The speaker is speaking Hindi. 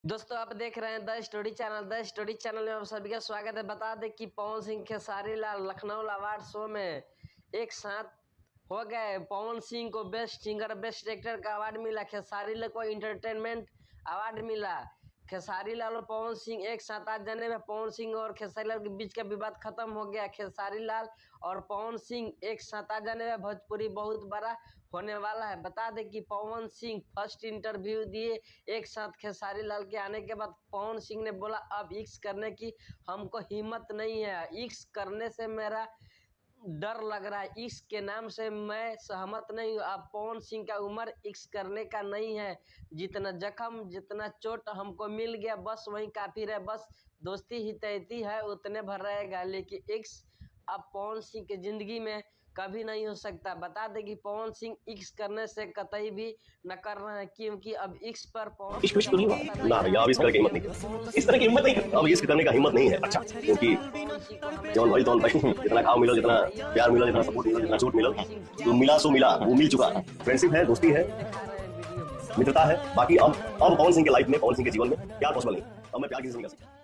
दोस्तों आप देख रहे हैं the story channel. The story channel में आप सभी का स्वागत है। बता दें कि पवन सिंह खेसारी लाल लखनऊ अवार्ड शो में एक साथ हो गए। पवन सिंह को बेस्ट सिंगर बेस्ट एक्टर का अवार्ड मिला, खेसारी लाल को इंटरटेनमेंट अवार्ड मिला। खेसारी लाल और पवन सिंह एक साथ आज जाने में पवन सिंह और खेसारी लाल के बीच का विवाद खत्म हो गया। खेसारी लाल और पवन सिंह एक साथ आ जाने में भोजपुरी बहुत बड़ा होने वाला है। बता दें कि पवन सिंह फर्स्ट इंटरव्यू दिए एक साथ खेसारी लाल के आने के बाद पवन सिंह ने बोला अब इक्स करने की हमको हिम्मत नहीं है, इक्स करने से मेरा डर लग रहा है, इक्स के नाम से मैं सहमत नहीं हूँ। अब पवन सिंह का उम्र इक्स करने का नहीं है, जितना जख्म जितना चोट हमको मिल गया बस वही काफी रहे, बस दोस्ती ही तैती है उतने भर रहेगा, लेकिन इक्स अब पवन सिंह की जिंदगी में कभी नहीं हो सकता। बता दें कि पवन सिंह इक्स करने से कतई भी न कर रहे हैं, क्योंकि अब इक्स पर पवन इश्क विश्क तो नहीं हुआ ना भैया, अब इस तरह की हिम्मत नहीं, इस तरह की हिम्मत नहीं है, अब इश्क करने का हिम्मत नहीं है। अच्छा, क्योंकि जौन भाई जितना खाओ मिलो, जितना प्यार मिलो, जितना सपोर्ट मिलो, जितना छूट मिलो, जो मिला सो मिला, वो मिल चुका। फ्रेंडशिप है, दोस्ती है, मित्रता है। बाकी अब पवन सिंह के लाइफ में, पवन सिंह के जीवन में प्यार पॉसिबल नहीं। अब मैं प्यार किसी से नहीं कर सकता।